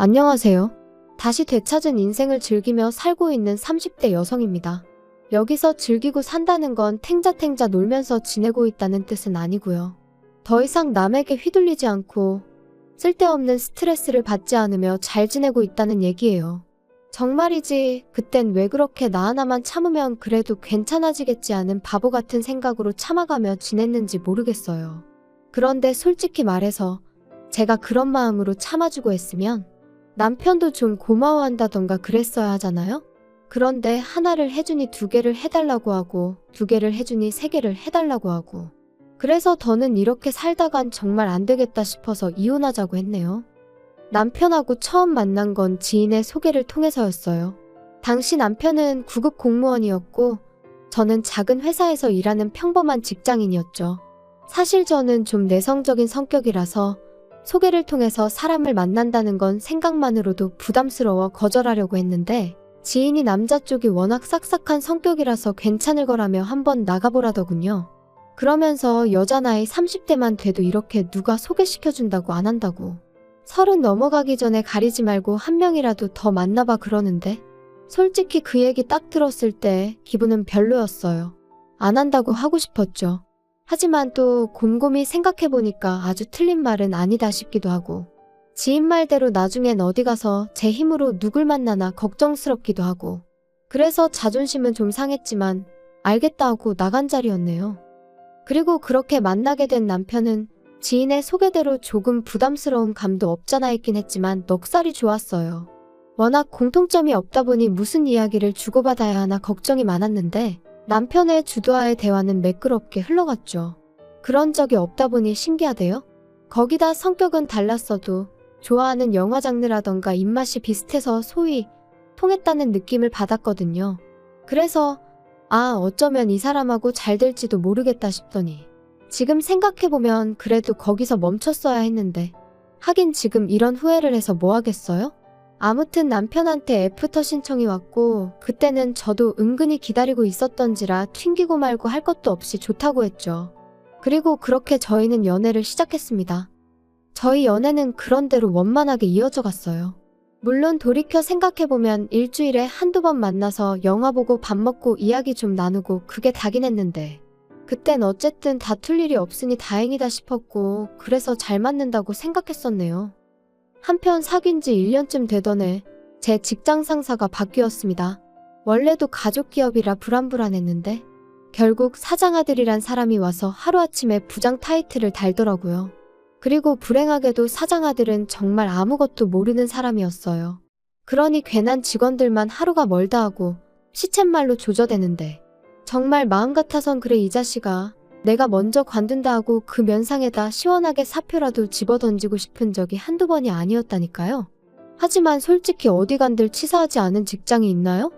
안녕하세요. 다시 되찾은 인생을 즐기며 살고 있는 30대 여성입니다. 여기서 즐기고 산다는 건 탱자탱자 놀면서 지내고 있다는 뜻은 아니고요. 더 이상 남에게 휘둘리지 않고 쓸데없는 스트레스를 받지 않으며 잘 지내고 있다는 얘기예요. 정말이지 그땐 왜 그렇게 나 하나만 참으면 그래도 괜찮아지겠지 않은 바보 같은 생각으로 참아가며 지냈는지 모르겠어요. 그런데 솔직히 말해서 제가 그런 마음으로 참아주고 했으면 남편도 좀 고마워한다던가 그랬어야 하잖아요? 그런데 하나를 해주니 두 개를 해달라고 하고 두 개를 해주니 세 개를 해달라고 하고 그래서 더는 이렇게 살다간 정말 안 되겠다 싶어서 이혼하자고 했네요. 남편하고 처음 만난 건 지인의 소개를 통해서였어요. 당시 남편은 구급 공무원이었고 저는 작은 회사에서 일하는 평범한 직장인이었죠. 사실 저는 좀 내성적인 성격이라서 소개를 통해서 사람을 만난다는 건 생각만으로도 부담스러워 거절하려고 했는데 지인이 남자 쪽이 워낙 싹싹한 성격이라서 괜찮을 거라며 한번 나가보라더군요. 그러면서 여자 나이 30대만 돼도 이렇게 누가 소개시켜준다고 안 한다고. 30 넘어가기 전에 가리지 말고 한 명이라도 더 만나봐 그러는데 솔직히 그 얘기 딱 들었을 때 기분은 별로였어요. 안 한다고 하고 싶었죠. 하지만 또 곰곰이 생각해보니까 아주 틀린 말은 아니다 싶기도 하고 지인 말대로 나중엔 어디 가서 제 힘으로 누굴 만나나 걱정스럽기도 하고 그래서 자존심은 좀 상했지만 알겠다 하고 나간 자리였네요. 그리고 그렇게 만나게 된 남편은 지인의 소개대로 조금 부담스러운 감도 없잖아 있긴 했지만 넉살이 좋았어요. 워낙 공통점이 없다 보니 무슨 이야기를 주고받아야 하나 걱정이 많았는데 남편의 주도하에 대화는 매끄럽게 흘러갔죠. 그런 적이 없다 보니 신기하대요. 거기다 성격은 달랐어도 좋아하는 영화 장르라던가 입맛이 비슷해서 소위 통했다는 느낌을 받았거든요. 그래서 어쩌면 이 사람하고 잘 될지도 모르겠다 싶더니 지금 생각해보면 그래도 거기서 멈췄어야 했는데 하긴 지금 이런 후회를 해서 뭐 하겠어요? 아무튼 남편한테 애프터 신청이 왔고 그때는 저도 은근히 기다리고 있었던지라 튕기고 말고 할 것도 없이 좋다고 했죠. 그리고 그렇게 저희는 연애를 시작했습니다. 저희 연애는 그런대로 원만하게 이어져 갔어요. 물론 돌이켜 생각해보면 일주일에 한두 번 만나서 영화 보고 밥 먹고 이야기 좀 나누고 그게 다긴 했는데 그땐 어쨌든 다툴 일이 없으니 다행이다 싶었고 그래서 잘 맞는다고 생각했었네요. 한편 사귄 지 1년쯤 되던 해 제 직장 상사가 바뀌었습니다. 원래도 가족 기업이라 불안불안했는데 결국 사장아들이란 사람이 와서 하루아침에 부장 타이틀을 달더라고요. 그리고 불행하게도 사장아들은 정말 아무것도 모르는 사람이었어요. 그러니 괜한 직원들만 하루가 멀다 하고 시쳇말로 조져대는데 정말 마음 같아선 그래 이 자식아 내가 먼저 관둔다 하고 그 면상에다 시원하게 사표라도 집어던지고 싶은 적이 한두 번이 아니었다니까요. 하지만 솔직히 어디 간들 치사하지 않은 직장이 있나요?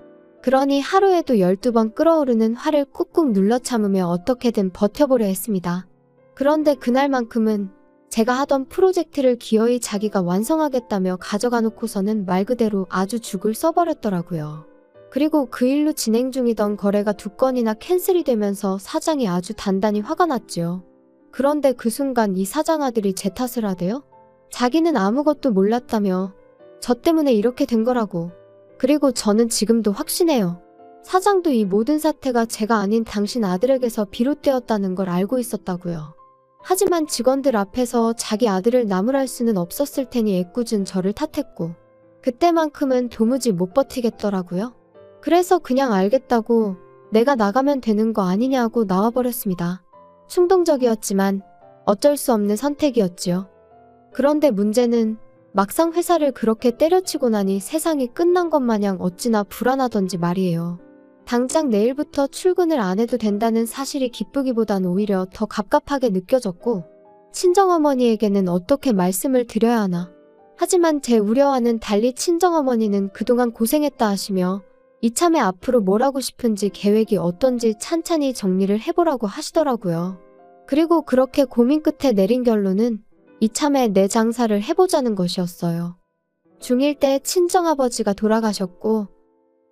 그러니 하루에도 12번 끓어오르는 화를 꾹꾹 눌러 참으며 어떻게든 버텨보려 했습니다. 그런데 그날만큼은 제가 하던 프로젝트를 기어이 자기가 완성하겠다며 가져가 놓고서는 말 그대로 아주 죽을 써버렸더라고요. 그리고 그 일로 진행 중이던 거래가 2건이나 캔슬이 되면서 사장이 아주 단단히 화가 났지요. 그런데 그 순간 이 사장 아들이 제 탓을 하대요? 자기는 아무것도 몰랐다며 저 때문에 이렇게 된 거라고. 그리고 저는 지금도 확신해요. 사장도 이 모든 사태가 제가 아닌 당신 아들에게서 비롯되었다는 걸 알고 있었다고요. 하지만 직원들 앞에서 자기 아들을 나무랄 수는 없었을 테니 애꿎은 저를 탓했고 그때만큼은 도무지 못 버티겠더라고요. 그래서 그냥 알겠다고 내가 나가면 되는 거 아니냐고 나와버렸습니다. 충동적이었지만 어쩔 수 없는 선택이었지요. 그런데 문제는 막상 회사를 그렇게 때려치고 나니 세상이 끝난 것 마냥 어찌나 불안하던지 말이에요. 당장 내일부터 출근을 안 해도 된다는 사실이 기쁘기보단 오히려 더 갑갑하게 느껴졌고 친정어머니에게는 어떻게 말씀을 드려야 하나. 하지만 제 우려와는 달리 친정어머니는 그동안 고생했다 하시며 이참에 앞으로 뭘 하고 싶은지 계획이 어떤지 찬찬히 정리를 해보라고 하시더라고요. 그리고 그렇게 고민 끝에 내린 결론은 이참에 내 장사를 해보자는 것이었어요. 중1 때 친정아버지가 돌아가셨고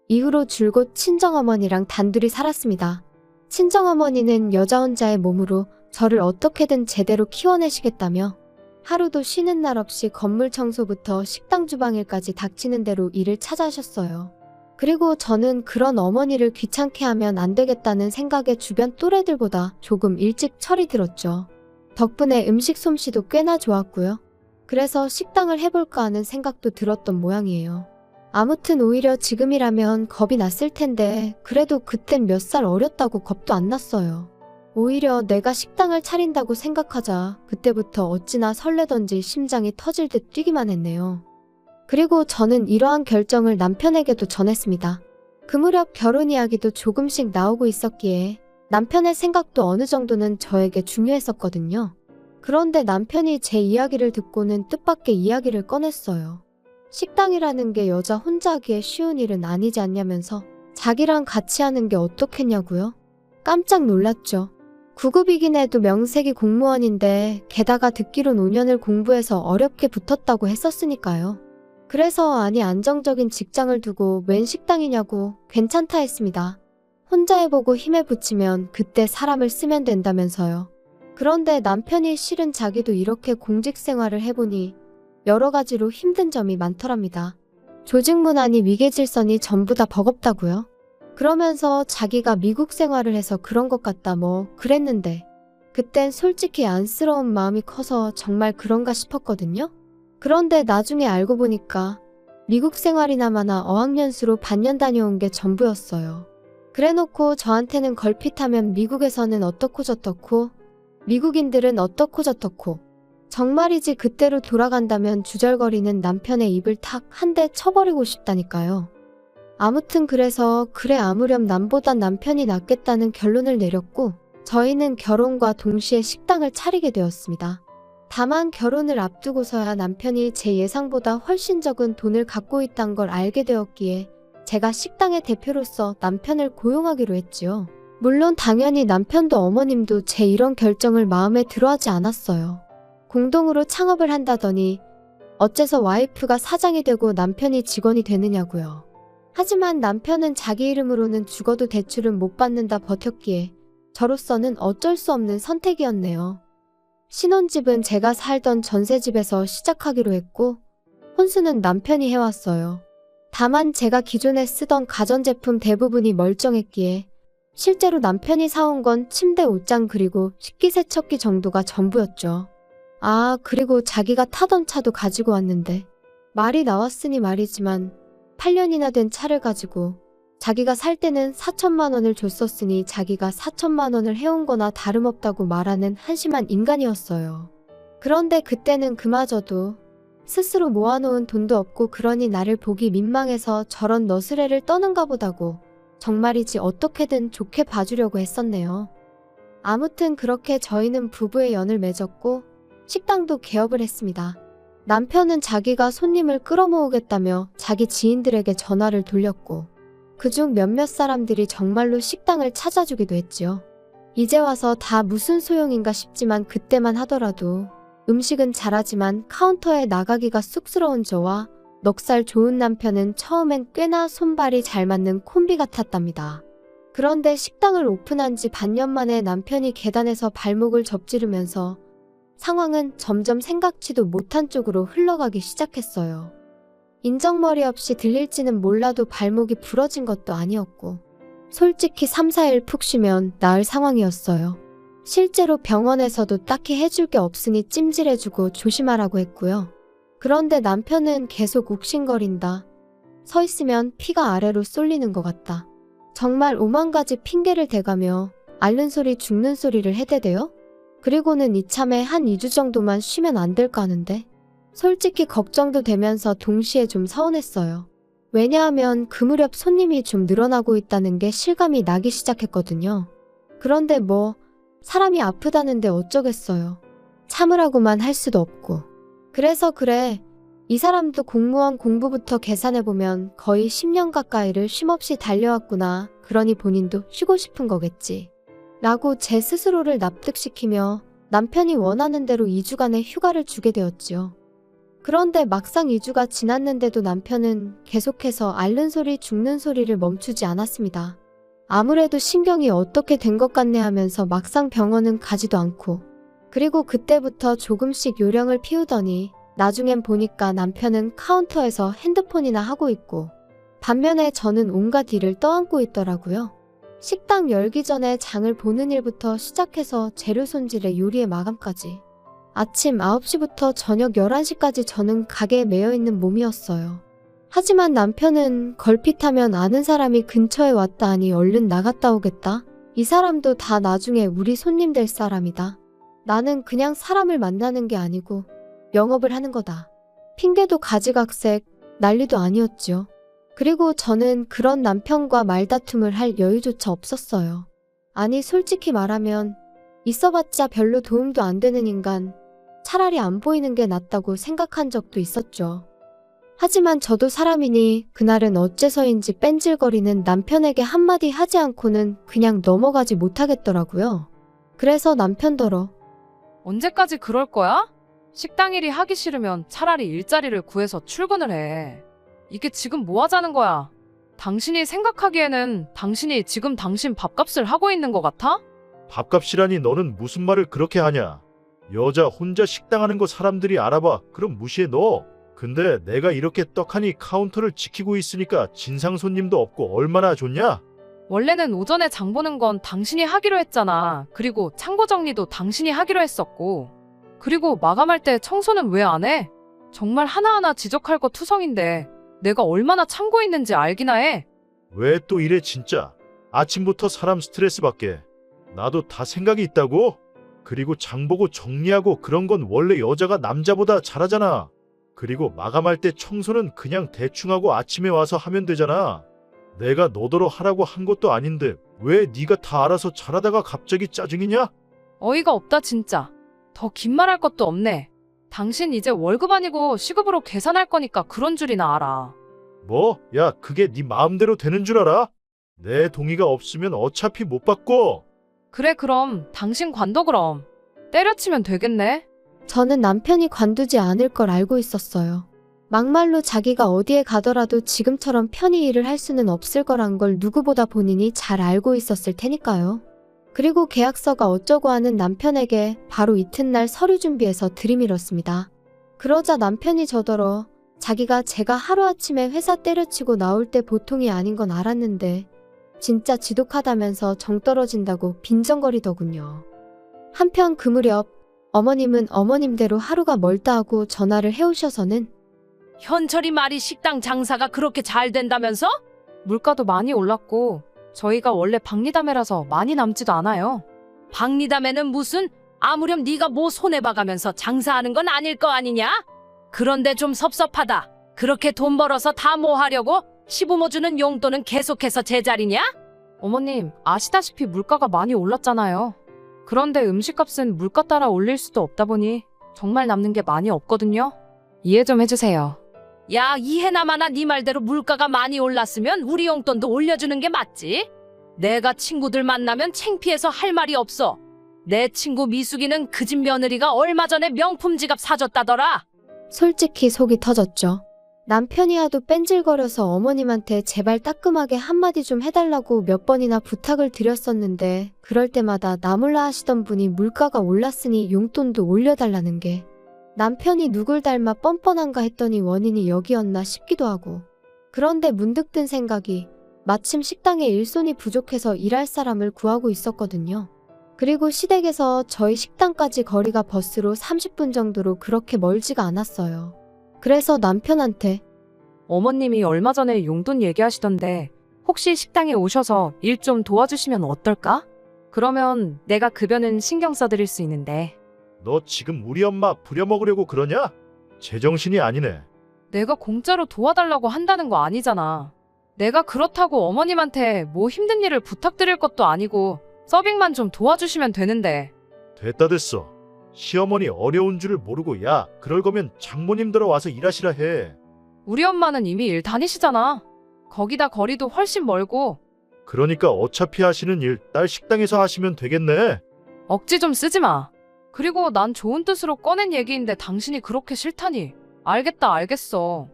이후로 줄곧 친정어머니랑 단둘이 살았습니다. 친정어머니는 여자 혼자의 몸으로 저를 어떻게든 제대로 키워내시겠다며 하루도 쉬는 날 없이 건물 청소부터 식당 주방일까지 닥치는 대로 일을 찾아하셨어요. 그리고 저는 그런 어머니를 귀찮게 하면 안 되겠다는 생각에 주변 또래들보다 조금 일찍 철이 들었죠. 덕분에 음식 솜씨도 꽤나 좋았고요. 그래서 식당을 해볼까 하는 생각도 들었던 모양이에요. 아무튼 오히려 지금이라면 겁이 났을 텐데 그래도 그땐 몇 살 어렸다고 겁도 안 났어요. 오히려 내가 식당을 차린다고 생각하자 그때부터 어찌나 설레던지 심장이 터질 듯 뛰기만 했네요. 그리고 저는 이러한 결정을 남편에게도 전했습니다. 그 무렵 결혼 이야기도 조금씩 나오고 있었기에 남편의 생각도 어느 정도는 저에게 중요했었거든요. 그런데 남편이 제 이야기를 듣고는 뜻밖의 이야기를 꺼냈어요. 식당이라는 게 여자 혼자 하기에 쉬운 일은 아니지 않냐면서 자기랑 같이 하는 게 어떻겠냐고요? 깜짝 놀랐죠. 9급이긴 해도 명색이 공무원인데 게다가 듣기론 5년을 공부해서 어렵게 붙었다고 했었으니까요. 그래서 아니 안정적인 직장을 두고 웬 식당이냐고 괜찮다 했습니다. 혼자 해보고 힘에 붙이면 그때 사람을 쓰면 된다면서요. 그런데 남편이 실은 자기도 이렇게 공직 생활을 해보니 여러 가지로 힘든 점이 많더랍니다. 조직 문화니 위계질서니 전부 다 버겁다고요. 그러면서 자기가 미국 생활을 해서 그런 것 같다 뭐 그랬는데 그땐 솔직히 안쓰러운 마음이 커서 정말 그런가 싶었거든요. 그런데 나중에 알고 보니까 미국 생활이나마나 어학연수로 반년 다녀온 게 전부였어요. 그래놓고 저한테는 걸핏하면 미국에서는 어떻고 저떻고 미국인들은 어떻고 저떻고 정말이지 그때로 돌아간다면 주절거리는 남편의 입을 탁 한 대 쳐버리고 싶다니까요. 아무튼 그래서 그래 아무렴 남보단 남편이 낫겠다는 결론을 내렸고 저희는 결혼과 동시에 식당을 차리게 되었습니다. 다만 결혼을 앞두고서야 남편이 제 예상보다 훨씬 적은 돈을 갖고 있다는 걸 알게 되었기에 제가 식당의 대표로서 남편을 고용하기로 했지요. 물론 당연히 남편도 어머님도 제 이런 결정을 마음에 들어하지 않았어요. 공동으로 창업을 한다더니 어째서 와이프가 사장이 되고 남편이 직원이 되느냐고요. 하지만 남편은 자기 이름으로는 죽어도 대출은 못 받는다 버텼기에 저로서는 어쩔 수 없는 선택이었네요. 신혼집은 제가 살던 전세집에서 시작하기로 했고 혼수는 남편이 해왔어요. 다만 제가 기존에 쓰던 가전제품 대부분이 멀쩡했기에 실제로 남편이 사온 건 침대 옷장 그리고 식기세척기 정도가 전부였죠. 아 그리고 자기가 타던 차도 가지고 왔는데 말이 나왔으니 말이지만 8년이나 된 차를 가지고 자기가 살 때는 4천만 원을 줬었으니 자기가 4천만 원을 해온 거나 다름없다고 말하는 한심한 인간이었어요. 그런데 그때는 그마저도 스스로 모아놓은 돈도 없고 그러니 나를 보기 민망해서 저런 너스레를 떠는가 보다고 정말이지 어떻게든 좋게 봐주려고 했었네요. 아무튼 그렇게 저희는 부부의 연을 맺었고 식당도 개업을 했습니다. 남편은 자기가 손님을 끌어모으겠다며 자기 지인들에게 전화를 돌렸고 그중 몇몇 사람들이 정말로 식당을 찾아주기도 했지요. 이제 와서 다 무슨 소용인가 싶지만 그때만 하더라도 음식은 잘하지만 카운터에 나가기가 쑥스러운 저와 넉살 좋은 남편은 처음엔 꽤나 손발이 잘 맞는 콤비 같았답니다. 그런데 식당을 오픈한 지 반년 만에 남편이 계단에서 발목을 접지르면서 상황은 점점 생각지도 못한 쪽으로 흘러가기 시작했어요. 인정머리 없이 들릴지는 몰라도 발목이 부러진 것도 아니었고 솔직히 3, 4일 푹 쉬면 나을 상황이었어요. 실제로 병원에서도 딱히 해줄 게 없으니 찜질해주고 조심하라고 했고요. 그런데 남편은 계속 욱신거린다. 서 있으면 피가 아래로 쏠리는 것 같다. 정말 오만 가지 핑계를 대가며 앓는 소리 죽는 소리를 해대대요. 그리고는 이참에 한 2주 정도만 쉬면 안 될까 하는데 솔직히 걱정도 되면서 동시에 좀 서운했어요. 왜냐하면 그 무렵 손님이 좀 늘어나고 있다는 게 실감이 나기 시작했거든요. 그런데 뭐 사람이 아프다는데 어쩌겠어요. 참으라고만 할 수도 없고. 그래서 그래 이 사람도 공무원 공부부터 계산해보면 거의 10년 가까이를 쉼없이 달려왔구나. 그러니 본인도 쉬고 싶은 거겠지. 라고 제 스스로를 납득시키며 남편이 원하는 대로 2주간의 휴가를 주게 되었지요. 그런데 막상 2주가 지났는데도 남편은 계속해서 앓는 소리 죽는 소리를 멈추지 않았습니다. 아무래도 신경이 어떻게 된 것 같네 하면서 막상 병원은 가지도 않고 그리고 그때부터 조금씩 요령을 피우더니 나중엔 보니까 남편은 카운터에서 핸드폰이나 하고 있고 반면에 저는 온갖 일을 떠안고 있더라고요. 식당 열기 전에 장을 보는 일부터 시작해서 재료 손질에 요리의 마감까지. 아침 9시부터 저녁 11시까지 저는 가게에 매여있는 몸이었어요. 하지만 남편은 걸핏하면 아는 사람이 근처에 왔다 하니 얼른 나갔다 오겠다. 이 사람도 다 나중에 우리 손님 될 사람이다. 나는 그냥 사람을 만나는 게 아니고 영업을 하는 거다. 핑계도 가지각색, 난리도 아니었죠. 그리고 저는 그런 남편과 말다툼을 할 여유조차 없었어요. 아니 솔직히 말하면 있어봤자 별로 도움도 안 되는 인간, 차라리 안 보이는 게 낫다고 생각한 적도 있었죠. 하지만 저도 사람이니 그날은 어째서인지 뺀질거리는 남편에게 한마디 하지 않고는 그냥 넘어가지 못하겠더라고요. 그래서 남편더러 언제까지 그럴 거야? 식당 일이 하기 싫으면 차라리 일자리를 구해서 출근을 해. 이게 지금 뭐 하자는 거야? 당신이 생각하기에는 당신이 지금 당신 밥값을 하고 있는 것 같아? 밥값이라니 너는 무슨 말을 그렇게 하냐? 여자 혼자 식당 하는 거 사람들이 알아봐. 그럼 무시해 너. 근데 내가 이렇게 떡하니 카운터를 지키고 있으니까 진상 손님도 없고 얼마나 좋냐? 원래는 오전에 장 보는 건 당신이 하기로 했잖아. 그리고 창고 정리도 당신이 하기로 했었고. 그리고 마감할 때 청소는 왜 안 해? 정말 하나하나 지적할 거 투성인데 내가 얼마나 참고 있는지 알기나 해. 왜 또 이래 진짜? 아침부터 사람 스트레스 받게. 나도 다 생각이 있다고? 그리고 장 보고 정리하고 그런 건 원래 여자가 남자보다 잘하잖아. 그리고 마감할 때 청소는 그냥 대충 하고 아침에 와서 하면 되잖아. 내가 너더러 하라고 한 것도 아닌데 왜 네가 다 알아서 잘하다가 갑자기 짜증이냐? 어이가 없다 진짜. 더 긴 말할 것도 없네. 당신 이제 월급 아니고 시급으로 계산할 거니까 그런 줄이나 알아. 뭐? 야, 그게 네 마음대로 되는 줄 알아? 내 동의가 없으면 어차피 못 바꿔. 그래 그럼 당신 관둬 그럼. 때려치면 되겠네. 저는 남편이 관두지 않을 걸 알고 있었어요. 막말로 자기가 어디에 가더라도 지금처럼 편히 일을 할 수는 없을 거란 걸 누구보다 본인이 잘 알고 있었을 테니까요. 그리고 계약서가 어쩌고 하는 남편에게 바로 이튿날 서류 준비해서 들이밀었습니다. 그러자 남편이 저더러 자기가 제가 하루아침에 회사 때려치고 나올 때 보통이 아닌 건 알았는데 진짜 지독하다면서 정 떨어진다고 빈정거리더군요. 한편 그 무렵 어머님은 어머님대로 하루가 멀다 하고 전화를 해오셔서는 현철이 말이 식당 장사가 그렇게 잘 된다면서? 물가도 많이 올랐고 저희가 원래 박리담회라서 많이 남지도 않아요. 박리담에는 무슨 아무렴 네가 뭐 손해봐가면서 장사하는 건 아닐 거 아니냐? 그런데 좀 섭섭하다. 그렇게 돈 벌어서 다 뭐 하려고? 시부모 주는 용돈은 계속해서 제자리냐? 어머님 아시다시피 물가가 많이 올랐잖아요. 그런데 음식값은 물가 따라 올릴 수도 없다 보니 정말 남는 게 많이 없거든요. 이해 좀 해주세요. 야, 이해나마나 네 말대로 물가가 많이 올랐으면 우리 용돈도 올려주는 게 맞지? 내가 친구들 만나면 창피해서 할 말이 없어. 내 친구 미숙이는 그 집 며느리가 얼마 전에 명품 지갑 사줬다더라. 솔직히 속이 터졌죠. 남편이 하도 뺀질거려서 어머님한테 제발 따끔하게 한마디 좀 해달라고 몇 번이나 부탁을 드렸었는데 그럴 때마다 나 몰라 하시던 분이 물가가 올랐으니 용돈도 올려달라는 게 남편이 누굴 닮아 뻔뻔한가 했더니 원인이 여기였나 싶기도 하고 그런데 문득 든 생각이 마침 식당에 일손이 부족해서 일할 사람을 구하고 있었거든요. 그리고 시댁에서 저희 식당까지 거리가 버스로 30분 정도로 그렇게 멀지가 않았어요. 그래서 남편한테 어머님이 얼마 전에 용돈 얘기하시던데 혹시 식당에 오셔서 일 좀 도와주시면 어떨까? 그러면 내가 급여는 신경 써드릴 수 있는데. 너 지금 우리 엄마 부려먹으려고 그러냐? 제정신이 아니네. 내가 공짜로 도와달라고 한다는 거 아니잖아. 내가 그렇다고 어머님한테 뭐 힘든 일을 부탁드릴 것도 아니고 서빙만 좀 도와주시면 되는데. 됐다 됐어. 시어머니 어려운 줄을 모르고 야 그럴 거면 장모님들어 와서 일하시라 해. 우리 엄마는 이미 일 다니시잖아. 거기다 거리도 훨씬 멀고. 그러니까 어차피 하시는 일 딸 식당에서 하시면 되겠네. 억지 좀 쓰지 마. 그리고 난 좋은 뜻으로 꺼낸 얘기인데 당신이 그렇게 싫다니. 알겠다 알겠어.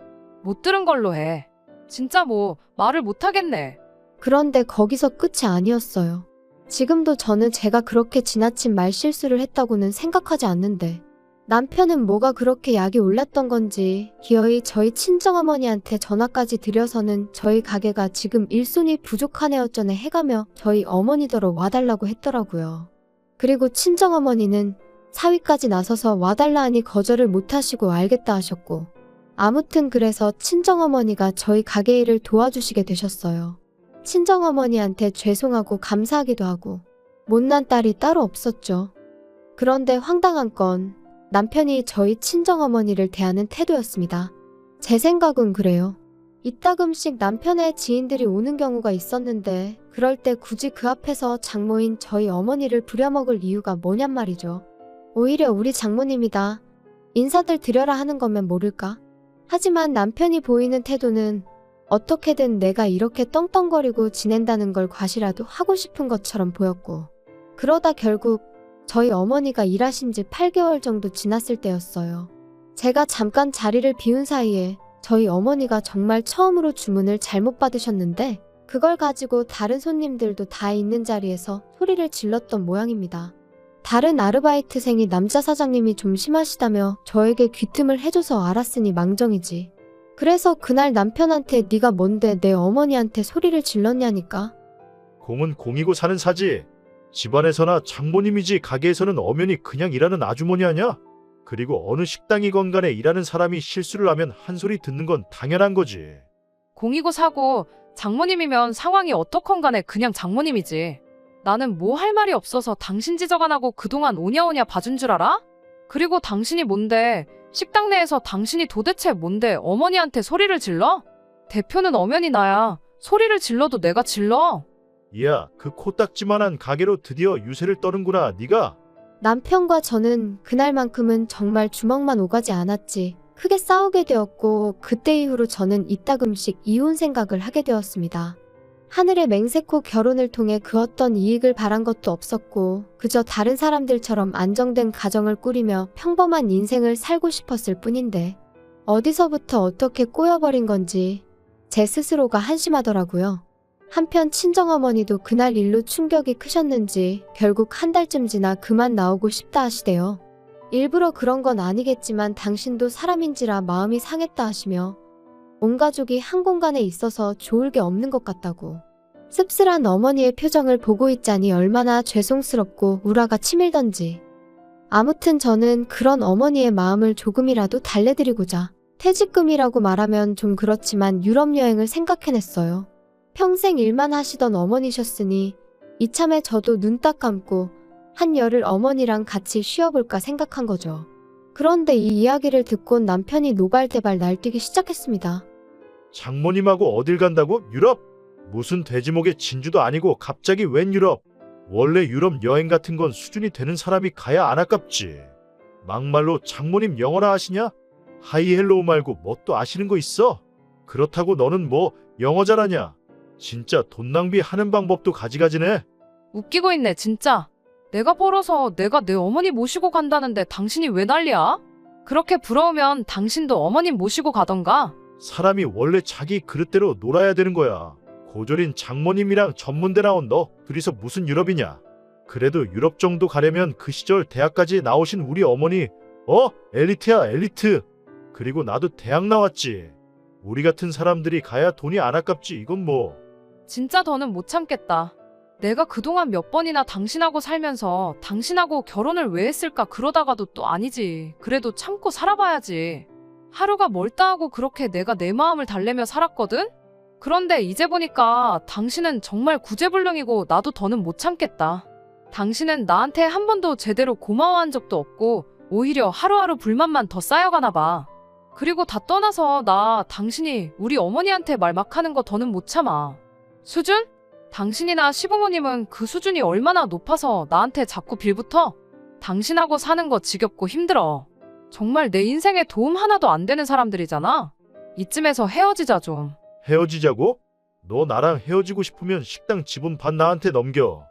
못 들은 걸로 해. 진짜 뭐 말을 못 하겠네. 그런데 거기서 끝이 아니었어요. 지금도 저는 제가 그렇게 지나친 말실수를 했다고는 생각하지 않는데 남편은 뭐가 그렇게 약이 올랐던 건지 기어이 저희 친정어머니한테 전화까지 드려서는 저희 가게가 지금 일손이 부족하네 어쩌네 해가며 저희 어머니더러 와달라고 했더라고요. 그리고 친정어머니는 사위까지 나서서 와달라 하니 거절을 못하시고 알겠다 하셨고 아무튼 그래서 친정어머니가 저희 가게 일을 도와주시게 되셨어요. 친정어머니한테 죄송하고 감사하기도 하고 못난 딸이 따로 없었죠. 그런데 황당한 건 남편이 저희 친정어머니를 대하는 태도였습니다. 제 생각은 그래요. 이따금씩 남편의 지인들이 오는 경우가 있었는데 그럴 때 굳이 그 앞에서 장모인 저희 어머니를 부려먹을 이유가 뭐냔 말이죠. 오히려 우리 장모님이다. 인사들 드려라 하는 거면 모를까? 하지만 남편이 보이는 태도는 어떻게든 내가 이렇게 떵떵거리고 지낸다는 걸 과시라도 하고 싶은 것처럼 보였고 그러다 결국 저희 어머니가 일하신 지 8개월 정도 지났을 때였어요. 제가 잠깐 자리를 비운 사이에 저희 어머니가 정말 처음으로 주문을 잘못 받으셨는데 그걸 가지고 다른 손님들도 다 있는 자리에서 소리를 질렀던 모양입니다. 다른 아르바이트생이 남자 사장님이 좀 심하시다며 저에게 귀틈을 해줘서 알았으니 망정이지. 그래서 그날 남편한테 네가 뭔데 내 어머니한테 소리를 질렀냐니까. 공은 공이고 사는 사지. 집안에서나 장모님이지 가게에서는 엄연히 그냥 일하는 아주머니 아냐? 그리고 어느 식당이건 간에 일하는 사람이 실수를 하면 한 소리 듣는 건 당연한 거지. 공이고 사고 장모님이면 상황이 어떻건 간에 그냥 장모님이지. 나는 뭐 할 말이 없어서 당신 지적 안 하고 그동안 오냐오냐 봐준 줄 알아? 그리고 당신이 뭔데? 식당 내에서 당신이 도대체 뭔데 어머니한테 소리를 질러? 대표는 엄연히 나야. 소리를 질러도 내가 질러. 이야, 그 코딱지만한 가게로 드디어 유세를 떠는구나, 네가. 남편과 저는 그날만큼은 정말 주먹만 오가지 않았지 크게 싸우게 되었고 그때 이후로 저는 이따금씩 이혼 생각을 하게 되었습니다. 하늘의 맹세코 결혼을 통해 그 어떤 이익을 바란 것도 없었고 그저 다른 사람들처럼 안정된 가정을 꾸리며 평범한 인생을 살고 싶었을 뿐인데 어디서부터 어떻게 꼬여버린 건지 제 스스로가 한심하더라고요. 한편 친정어머니도 그날 일로 충격이 크셨는지 결국 한 달쯤 지나 그만 나오고 싶다 하시대요. 일부러 그런 건 아니겠지만 당신도 사람인지라 마음이 상했다 하시며 온 가족이 한 공간에 있어서 좋을 게 없는 것 같다고. 씁쓸한 어머니의 표정을 보고 있자니 얼마나 죄송스럽고 우라가 치밀던지. 아무튼 저는 그런 어머니의 마음을 조금이라도 달래드리고자 퇴직금이라고 말하면 좀 그렇지만 유럽 여행을 생각해냈어요. 평생 일만 하시던 어머니셨으니 이참에 저도 눈 딱 감고 한 열흘 어머니랑 같이 쉬어볼까 생각한 거죠. 그런데 이 이야기를 듣곤 남편이 노발대발 날뛰기 시작했습니다. 장모님하고 어딜 간다고? 유럽? 무슨 돼지목의 진주도 아니고 갑자기 웬 유럽? 원래 유럽 여행 같은 건 수준이 되는 사람이 가야 안 아깝지. 막말로 장모님 영어나 아시냐? 하이 헬로우 말고 뭐 또 아시는 거 있어? 그렇다고 너는 뭐 영어 잘하냐? 진짜 돈 낭비하는 방법도 가지가지네. 웃기고 있네 진짜. 내가 벌어서 내가 내 어머니 모시고 간다는데 당신이 왜 난리야? 그렇게 부러우면 당신도 어머님 모시고 가던가. 사람이 원래 자기 그릇대로 놀아야 되는 거야. 고졸인 장모님이랑 전문대 나온 너 둘이서 무슨 유럽이냐. 그래도 유럽 정도 가려면 그 시절 대학까지 나오신 우리 어머니 엘리트야 엘리트. 그리고 나도 대학 나왔지. 우리 같은 사람들이 가야 돈이 안 아깝지. 이건 뭐. 진짜 더는 못 참겠다. 내가 그동안 몇 번이나 당신하고 살면서 당신하고 결혼을 왜 했을까 그러다가도 또 아니지. 그래도 참고 살아봐야지. 하루가 멀다 하고 그렇게 내가 내 마음을 달래며 살았거든? 그런데 이제 보니까 당신은 정말 구제불능이고 나도 더는 못 참겠다. 당신은 나한테 한 번도 제대로 고마워한 적도 없고 오히려 하루하루 불만만 더 쌓여가나 봐. 그리고 다 떠나서 나 당신이 우리 어머니한테 말 막 하는 거 더는 못 참아. 수준? 당신이나 시부모님은 그 수준이 얼마나 높아서 나한테 자꾸 빌붙어? 당신하고 사는 거 지겹고 힘들어. 정말 내 인생에 도움 하나도 안 되는 사람들이잖아. 이쯤에서 헤어지자 좀. 헤어지자고? 너 나랑 헤어지고 싶으면 식당 지분 반 나한테 넘겨.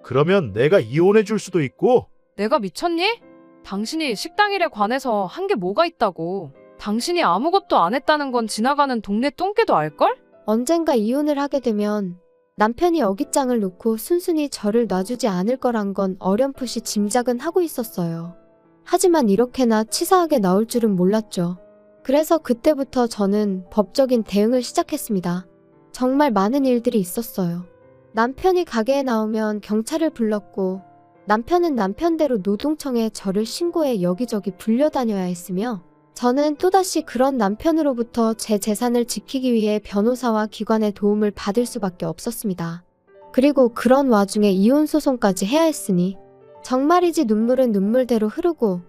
그러면 내가 이혼해 줄 수도 있고. 내가 미쳤니? 당신이 식당 일에 관해서 한 게 뭐가 있다고. 당신이 아무것도 안 했다는 건 지나가는 동네 똥개도 알걸? 언젠가 이혼을 하게 되면 남편이 어깃장을 놓고 순순히 저를 놔주지 않을 거란 건 어렴풋이 짐작은 하고 있었어요. 하지만 이렇게나 치사하게 나올 줄은 몰랐죠. 그래서 그때부터 저는 법적인 대응을 시작했습니다. 정말 많은 일들이 있었어요. 남편이 가게에 나오면 경찰을 불렀고, 남편은 남편대로 노동청에 저를 신고해 여기저기 불려다녀야 했으며, 저는 또다시 그런 남편으로부터 제 재산을 지키기 위해 변호사와 기관의 도움을 받을 수밖에 없었습니다. 그리고 그런 와중에 이혼 소송까지 해야 했으니 정말이지 눈물은 눈물대로 흐르고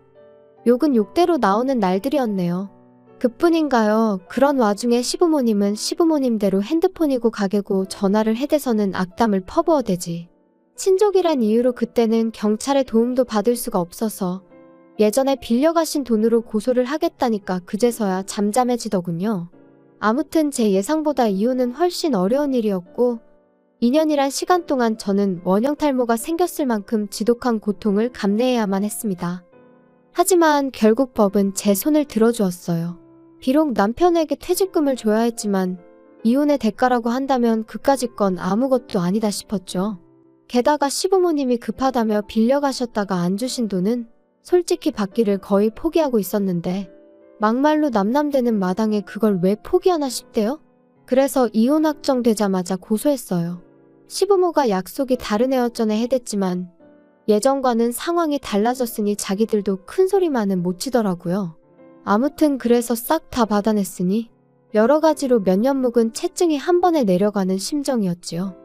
욕은 욕대로 나오는 날들이었네요. 그뿐인가요? 그런 와중에 시부모님은 시부모님대로 핸드폰이고 가게고 전화를 해대서는 악담을 퍼부어대지. 친족이란 이유로 그때는 경찰의 도움도 받을 수가 없어서 예전에 빌려가신 돈으로 고소를 하겠다니까 그제서야 잠잠해지더군요. 아무튼 제 예상보다 이혼은 훨씬 어려운 일이었고 2년이란 시간 동안 저는 원형 탈모가 생겼을 만큼 지독한 고통을 감내해야만 했습니다. 하지만 결국 법은 제 손을 들어주었어요. 비록 남편에게 퇴직금을 줘야 했지만 이혼의 대가라고 한다면 그까짓 건 아무것도 아니다 싶었죠. 게다가 시부모님이 급하다며 빌려가셨다가 안 주신 돈은 솔직히 받기를 거의 포기하고 있었는데 막말로 남남되는 마당에 그걸 왜 포기하나 싶대요? 그래서 이혼 확정되자마자 고소했어요. 시부모가 약속이 다른 애였전에 해댔지만 예전과는 상황이 달라졌으니 자기들도 큰 소리만은 못 치더라고요. 아무튼 그래서 싹 다 받아냈으니 여러 가지로 몇 년 묵은 채증이 한 번에 내려가는 심정이었지요.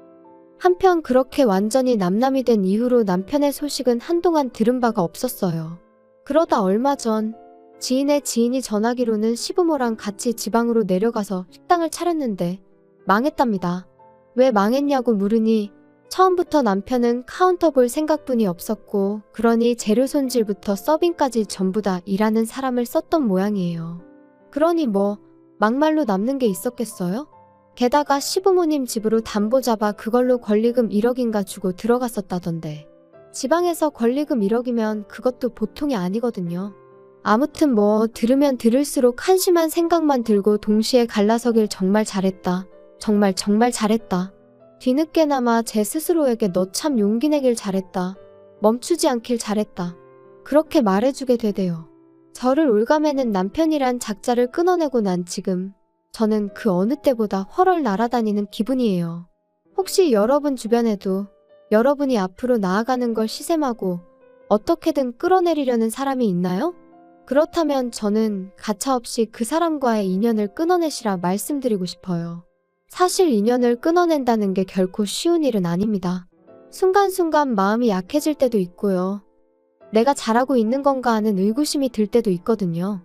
한편 그렇게 완전히 남남이 된 이후로 남편의 소식은 한동안 들은 바가 없었어요. 그러다 얼마 전 지인의 지인이 전하기로는 시부모랑 같이 지방으로 내려가서 식당을 차렸는데 망했답니다. 왜 망했냐고 물으니 처음부터 남편은 카운터 볼 생각뿐이 없었고 그러니 재료 손질부터 서빙까지 전부 다 일하는 사람을 썼던 모양이에요. 그러니 뭐 막말로 남는 게 있었겠어요? 게다가 시부모님 집으로 담보 잡아 그걸로 권리금 1억인가 주고 들어갔었다던데. 지방에서 권리금 1억이면 그것도 보통이 아니거든요. 아무튼 뭐 들으면 들을수록 한심한 생각만 들고 동시에 갈라서길 정말 잘했다. 정말 잘했다. 뒤늦게나마 제 스스로에게 너 참 용기 내길 잘했다. 멈추지 않길 잘했다. 그렇게 말해주게 되대요. 저를 올가매는 남편이란 작자를 끊어내고 난 지금 저는 그 어느 때보다 훨훨 날아다니는 기분이에요. 혹시 여러분 주변에도 여러분이 앞으로 나아가는 걸 시샘하고 어떻게든 끌어내리려는 사람이 있나요? 그렇다면 저는 가차없이 그 사람과의 인연을 끊어내시라 말씀드리고 싶어요. 사실 인연을 끊어낸다는 게 결코 쉬운 일은 아닙니다. 순간순간 마음이 약해질 때도 있고요. 내가 잘하고 있는 건가 하는 의구심이 들 때도 있거든요.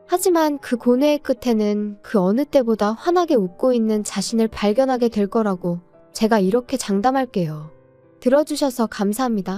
하지만 그 고뇌의 끝에는 그 어느 때보다 환하게 웃고 있는 자신을 발견하게 될 거라고 제가 이렇게 장담할게요. 들어주셔서 감사합니다.